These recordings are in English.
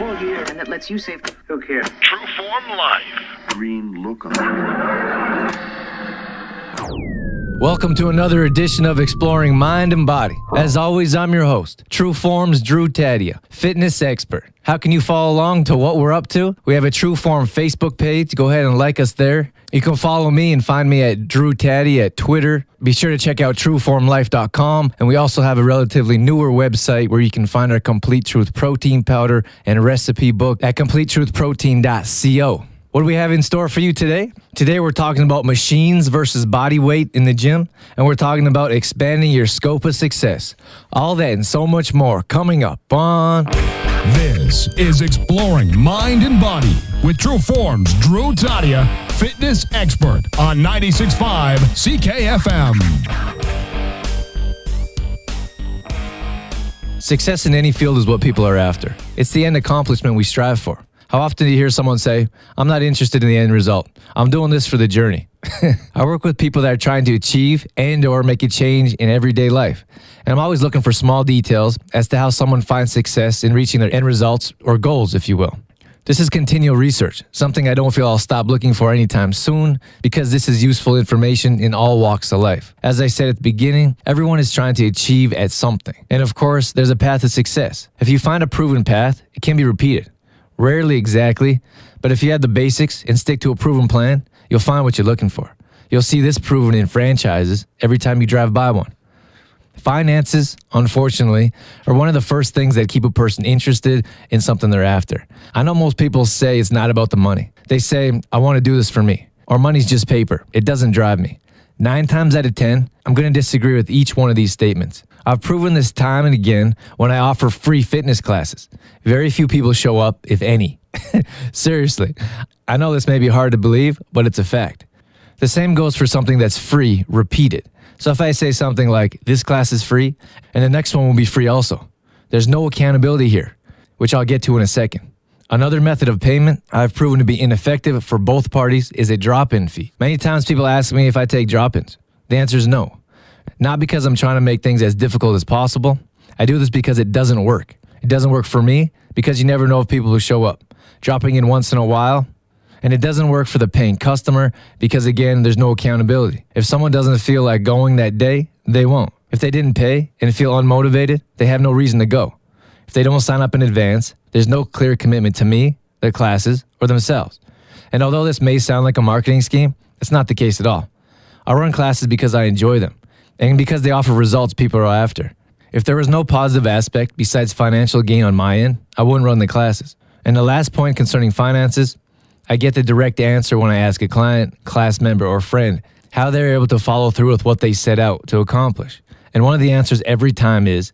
Cool gear. And that lets you save. Who cares? True Form Life. Green look on. Welcome to another edition of Exploring Mind and Body. As always, I'm your host, True Form's Drew Taddia, fitness expert. How can you follow along to what we're up to? We have a True Form Facebook page. Go ahead and like us there. You can follow me and find me at Drew Taddia at Twitter. Be sure to check out trueformlife.com. And we also have a relatively newer website where you can find our Complete Truth protein powder and recipe book at completetruthprotein.co. What do we have in store for you today? Today we're talking about machines versus body weight in the gym, and we're talking about expanding your scope of success. All that and so much more coming up on... This is Exploring Mind and Body with True Form's Drew Taddia, fitness expert on 96.5 CKFM. Success in any field is what people are after. It's the end accomplishment we strive for. How often do you hear someone say, I'm not interested in the end result. I'm doing this for the journey. I work with people that are trying to achieve and or make a change in everyday life. And I'm always looking for small details as to how someone finds success in reaching their end results or goals, if you will. This is continual research, something I don't feel I'll stop looking for anytime soon because this is useful information in all walks of life. As I said at the beginning, everyone is trying to achieve at something. And of course, there's a path to success. If you find a proven path, it can be repeated. Rarely exactly, but if you have the basics and stick to a proven plan, you'll find what you're looking for. You'll see this proven in franchises every time you drive by one. Finances, unfortunately, are one of the first things that keep a person interested in something they're after. I know most people say it's not about the money. They say, I want to do this for me, or money's just paper. It doesn't drive me. 9 times out of 10, I'm going to disagree with each one of these statements. I've proven this time and again when I offer free fitness classes. Very few people show up, if any. Seriously, I know this may be hard to believe, but it's a fact. The same goes for something that's free, repeated. So if I say something like, this class is free, and the next one will be free also. There's no accountability here, which I'll get to in a second. Another method of payment I've proven to be ineffective for both parties is a drop-in fee. Many times people ask me if I take drop-ins. The answer is no. Not because I'm trying to make things as difficult as possible. I do this because it doesn't work. It doesn't work for me because you never know of people who show up. Dropping in once in a while. And it doesn't work for the paying customer because, again, there's no accountability. If someone doesn't feel like going that day, they won't. If they didn't pay and feel unmotivated, they have no reason to go. If they don't sign up in advance, there's no clear commitment to me, their classes, or themselves. And although this may sound like a marketing scheme, it's not the case at all. I run classes because I enjoy them. And because they offer results people are after. If there was no positive aspect besides financial gain on my end, I wouldn't run the classes. And the last point concerning finances, I get the direct answer when I ask a client, class member, or friend how they're able to follow through with what they set out to accomplish. And one of the answers every time is,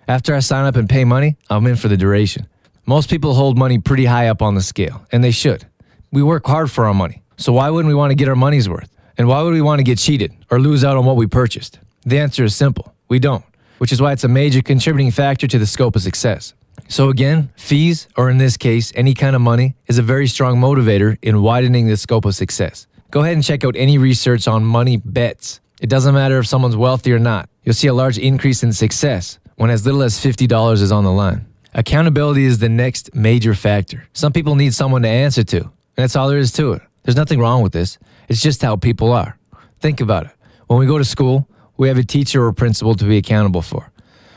after I sign up and pay money, I'm in for the duration. Most people hold money pretty high up on the scale, and they should. We work hard for our money, so why wouldn't we want to get our money's worth? And why would we want to get cheated or lose out on what we purchased? The answer is simple. We don't, which is why it's a major contributing factor to the scope of success. So again, fees, or in this case, any kind of money, is a very strong motivator in widening the scope of success. Go ahead and check out any research on money bets. It doesn't matter if someone's wealthy or not. You'll see a large increase in success when as little as $50 is on the line. Accountability is the next major factor. Some people need someone to answer to, and that's all there is to it. There's nothing wrong with this. It's just how people are. Think about it. When we go to school, we have a teacher or principal to be accountable for.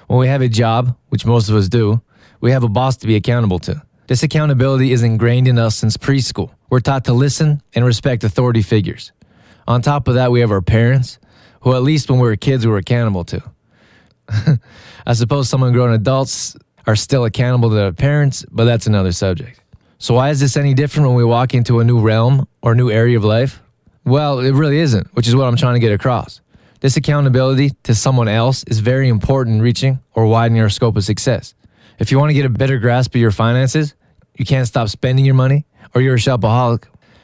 When we have a job, which most of us do, we have a boss to be accountable to. This accountability is ingrained in us since preschool. We're taught to listen and respect authority figures. On top of that, we have our parents, who at least when we were kids, we were accountable to. I suppose some grown adults are still accountable to their parents, but that's another subject. So why is this any different when we walk into a new realm or new area of life? Well, it really isn't, which is what I'm trying to get across. This accountability to someone else is very important in reaching or widening our scope of success. If you want to get a better grasp of your finances, you can't stop spending your money, or you're a shopaholic.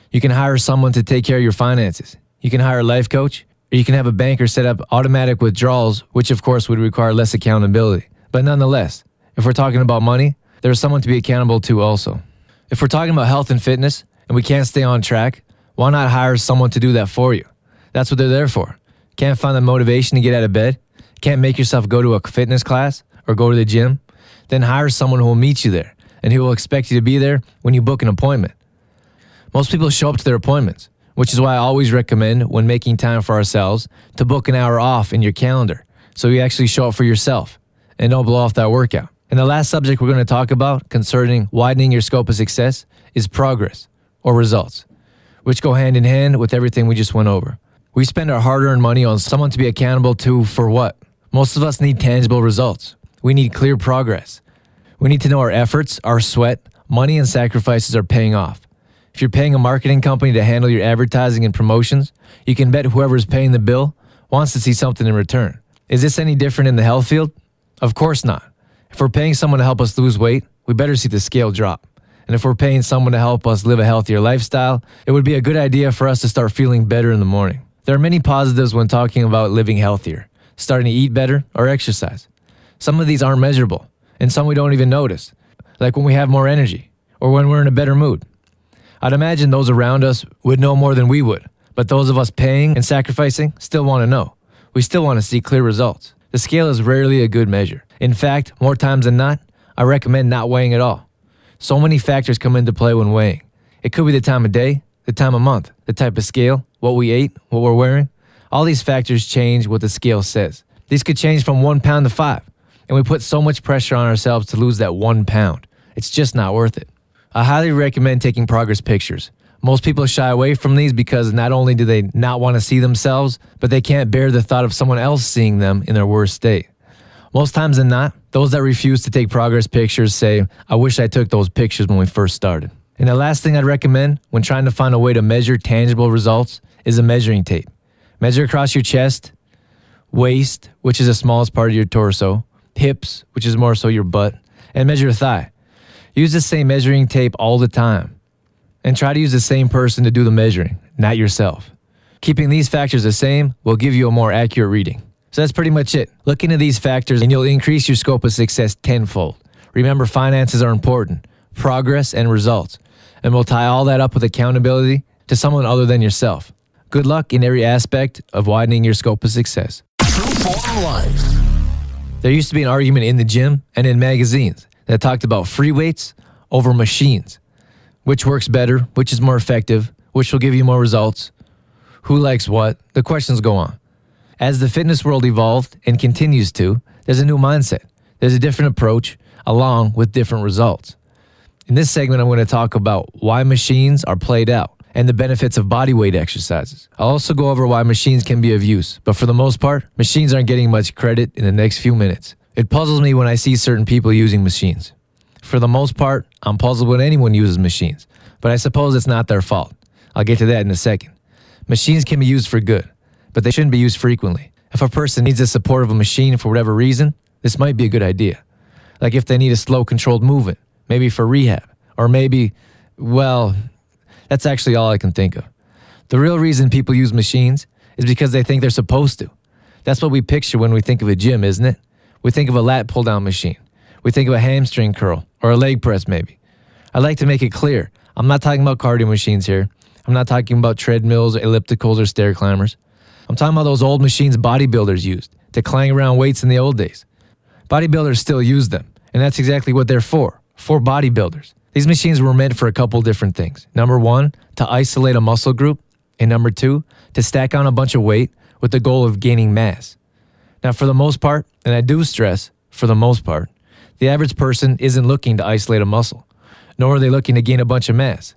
You can hire someone to take care of your finances. You can hire a life coach, or you can have a banker set up automatic withdrawals, which of course would require less accountability. But nonetheless, if we're talking about money, there's someone to be accountable to also. If we're talking about health and fitness, and we can't stay on track, why not hire someone to do that for you? That's what they're there for. Can't find the motivation to get out of bed? Can't make yourself go to a fitness class or go to the gym? Then hire someone who will meet you there and he will expect you to be there when you book an appointment. Most people show up to their appointments, which is why I always recommend when making time for ourselves to book an hour off in your calendar so you actually show up for yourself and don't blow off that workout. And the last subject we're going to talk about concerning widening your scope of success is progress or results, which go hand in hand with everything we just went over. We spend our hard-earned money on someone to be accountable to for what? Most of us need tangible results. We need clear progress. We need to know our efforts, our sweat, money, and sacrifices are paying off. If you're paying a marketing company to handle your advertising and promotions, you can bet whoever's paying the bill wants to see something in return. Is this any different in the health field? Of course not. If we're paying someone to help us lose weight, we better see the scale drop. And if we're paying someone to help us live a healthier lifestyle, it would be a good idea for us to start feeling better in the morning. There are many positives when talking about living healthier, starting to eat better or exercise. Some of these aren't measurable, and some we don't even notice, like when we have more energy or when we're in a better mood. I'd imagine those around us would know more than we would, but those of us paying and sacrificing still want to know. We still want to see clear results. The scale is rarely a good measure. In fact, more times than not, I recommend not weighing at all. So many factors come into play when weighing. It could be the time of day, the time of month, the type of scale, what we ate, what we're wearing. All these factors change what the scale says. These could change from 1 pound to 5, and we put so much pressure on ourselves to lose that 1 pound. It's just not worth it. I highly recommend taking progress pictures. Most people shy away from these because not only do they not want to see themselves, but they can't bear the thought of someone else seeing them in their worst state. Most times than not, those that refuse to take progress pictures say, I wish I took those pictures when we first started. And the last thing I'd recommend when trying to find a way to measure tangible results is a measuring tape. Measure across your chest, waist, which is the smallest part of your torso, hips, which is more so your butt, and measure a thigh. Use the same measuring tape all the time. And try to use the same person to do the measuring, not yourself. Keeping these factors the same will give you a more accurate reading. So that's pretty much it. Look into these factors and you'll increase your scope of success tenfold. Remember, finances are important, progress and results. And we'll tie all that up with accountability to someone other than yourself. Good luck in every aspect of widening your scope of success. True Form Life. There used to be an argument in the gym and in magazines that talked about free weights over machines. Which works better? Which is more effective? Which will give you more results? Who likes what? The questions go on. As the fitness world evolved and continues to, there's a new mindset. There's a different approach along with different results. In this segment, I'm going to talk about why machines are played out and the benefits of body weight exercises. I'll also go over why machines can be of use, but for the most part, machines aren't getting much credit in the next few minutes. It puzzles me when I see certain people using machines. For the most part, I'm puzzled when anyone uses machines, but I suppose it's not their fault. I'll get to that in a second. Machines can be used for good, but they shouldn't be used frequently. If a person needs the support of a machine for whatever reason, this might be a good idea. Like if they need a slow, controlled movement, maybe for rehab, or maybe, well, that's actually all I can think of. The real reason people use machines is because they think they're supposed to. That's what we picture when we think of a gym, isn't it? We think of a lat pull-down machine. We think of a hamstring curl or a leg press maybe. I'd like to make it clear. I'm not talking about cardio machines here. I'm not talking about treadmills, ellipticals, or stair climbers. I'm talking about those old machines bodybuilders used to clang around weights in the old days. Bodybuilders still use them, and that's exactly what they're for bodybuilders. These machines were meant for a couple different things. Number one, to isolate a muscle group, and number two, to stack on a bunch of weight with the goal of gaining mass. Now, for the most part, and I do stress, for the most part, the average person isn't looking to isolate a muscle, nor are they looking to gain a bunch of mass.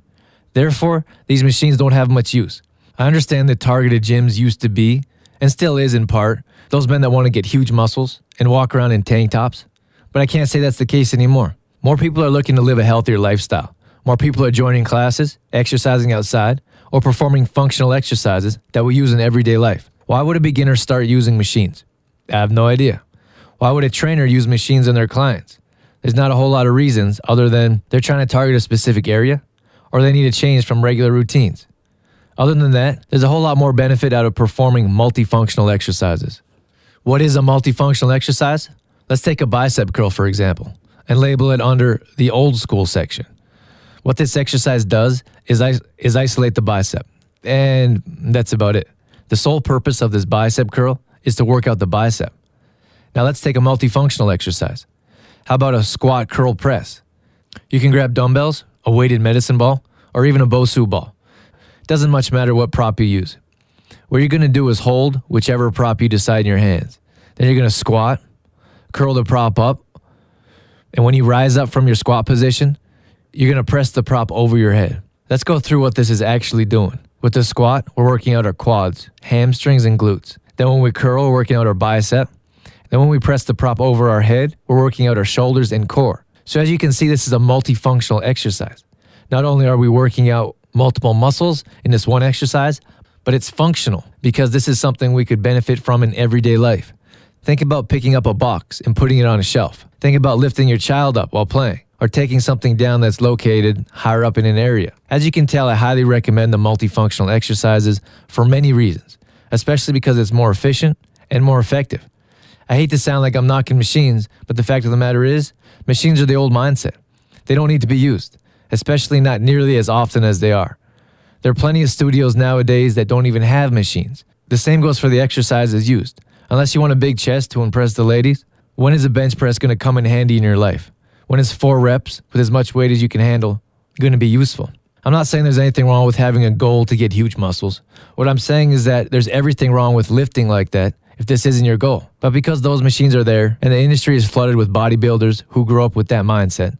Therefore, these machines don't have much use. I understand that targeted gyms used to be, and still is in part, those men that want to get huge muscles and walk around in tank tops, but I can't say that's the case anymore. More people are looking to live a healthier lifestyle. More people are joining classes, exercising outside, or performing functional exercises that we use in everyday life. Why would a beginner start using machines? I have no idea. Why would a trainer use machines on their clients? There's not a whole lot of reasons other than they're trying to target a specific area or they need a change from regular routines. Other than that, there's a whole lot more benefit out of performing multifunctional exercises. What is a multifunctional exercise? Let's take a bicep curl, for example, and label it under the old school section. What this exercise does is isolate the bicep, and that's about it. The sole purpose of this bicep curl is to work out the bicep. Now let's take a multifunctional exercise. How about a squat curl press? You can grab dumbbells, a weighted medicine ball, or even a Bosu ball. Doesn't much matter what prop you use. What you're going to do is hold whichever prop you decide in your hands. Then you're going to squat, curl the prop up, and when you rise up from your squat position, you're going to press the prop over your head. Let's go through what this is actually doing. With the squat, we're working out our quads, hamstrings, and glutes. Then when we curl, we're working out our bicep. Then when we press the prop over our head, we're working out our shoulders and core. So as you can see, this is a multifunctional exercise. Not only are we working out multiple muscles in this one exercise, but it's functional because this is something we could benefit from in everyday life. Think about picking up a box and putting it on a shelf. Think about lifting your child up while playing, or taking something down that's located higher up in an area. As you can tell, I highly recommend the multifunctional exercises for many reasons, especially because it's more efficient and more effective. I hate to sound like I'm knocking machines, but the fact of the matter is, machines are the old mindset. They don't need to be used, especially not nearly as often as they are. There are plenty of studios nowadays that don't even have machines. The same goes for the exercises used. Unless you want a big chest to impress the ladies, when is a bench press going to come in handy in your life? When is 4 reps with as much weight as you can handle going to be useful? I'm not saying there's anything wrong with having a goal to get huge muscles. What I'm saying is that there's everything wrong with lifting like that if this isn't your goal. But because those machines are there and the industry is flooded with bodybuilders who grew up with that mindset,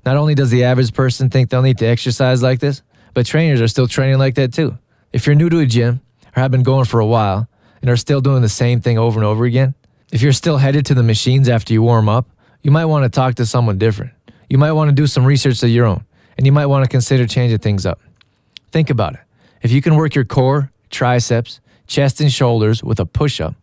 not only does the average person think they'll need to exercise like this, but trainers are still training like that too. If you're new to a gym or have been going for a while and are still doing the same thing over and over again, if you're still headed to the machines after you warm up, you might want to talk to someone different. You might want to do some research of your own, and you might want to consider changing things up. Think about it. If you can work your core, triceps, chest, and shoulders with a push-up,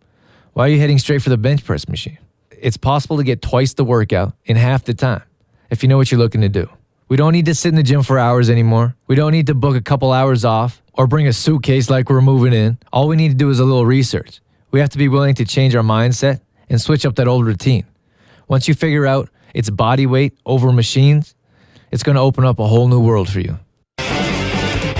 why are you heading straight for the bench press machine? It's possible to get twice the workout in half the time if you know what you're looking to do. We don't need to sit in the gym for hours anymore. We don't need to book a couple hours off or bring a suitcase like we're moving in. All we need to do is a little research. We have to be willing to change our mindset and switch up that old routine. Once you figure out it's body weight over machines, it's going to open up a whole new world for you.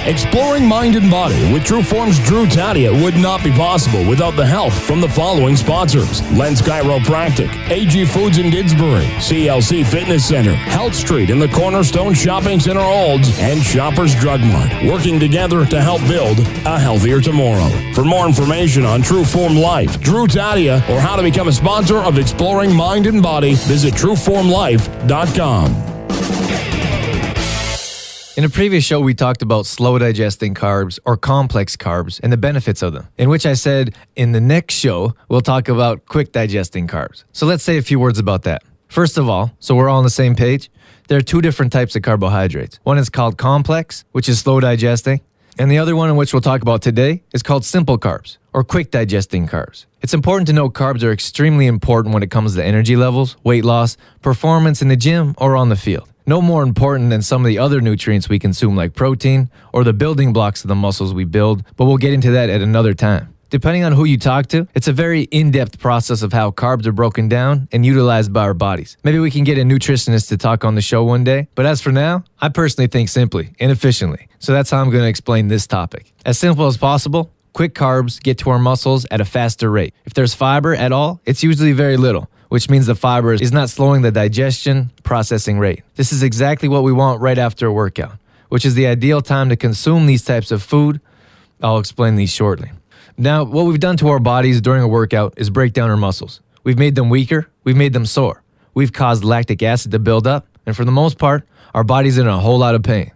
Exploring mind and body with True Form's Drew Taddia would not be possible without the help from the following sponsors: Lens Chiropractic, AG Foods in Didsbury, CLC Fitness Center, Health Street in the Cornerstone Shopping Center Olds, and Shoppers Drug Mart, working together to help build a healthier tomorrow. For more information on True Form Life, Drew Taddia, or how to become a sponsor of Exploring Mind and Body, visit trueformlife.com. In a previous show, we talked about slow digesting carbs or complex carbs and the benefits of them, in which I said in the next show, we'll talk about quick digesting carbs. So let's say a few words about that. First of all, so we're all on the same page, there are 2 different types of carbohydrates. One is called complex, which is slow digesting, and the other one, in which we'll talk about today, is called simple carbs or quick digesting carbs. It's important to know carbs are extremely important when it comes to energy levels, weight loss, performance in the gym, or on the field. No more important than some of the other nutrients we consume like protein or the building blocks of the muscles we build, but we'll get into that at another time. Depending on who you talk to, it's a very in-depth process of how carbs are broken down and utilized by our bodies. Maybe we can get a nutritionist to talk on the show one day, but as for now, I personally think simply and efficiently. So that's how I'm going to explain this topic. As simple as possible, quick carbs get to our muscles at a faster rate. If there's fiber at all, it's usually very little, which means the fiber is not slowing the digestion processing rate. This is exactly what we want right after a workout, which is the ideal time to consume these types of food. I'll explain these shortly. Now, what we've done to our bodies during a workout is break down our muscles. We've made them weaker, we've made them sore. We've caused lactic acid to build up, and for the most part, our body's in a whole lot of pain.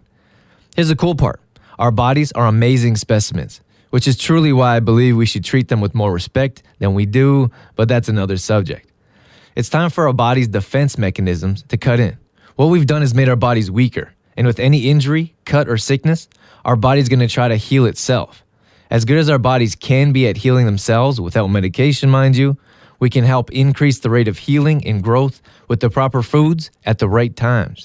Here's the cool part. Our bodies are amazing specimens, which is truly why I believe we should treat them with more respect than we do, but that's another subject. It's time for our body's defense mechanisms to cut in. What we've done is made our bodies weaker, and with any injury, cut, or sickness, our body's going to try to heal itself. As good as our bodies can be at healing themselves without medication, mind you, we can help increase the rate of healing and growth with the proper foods at the right times.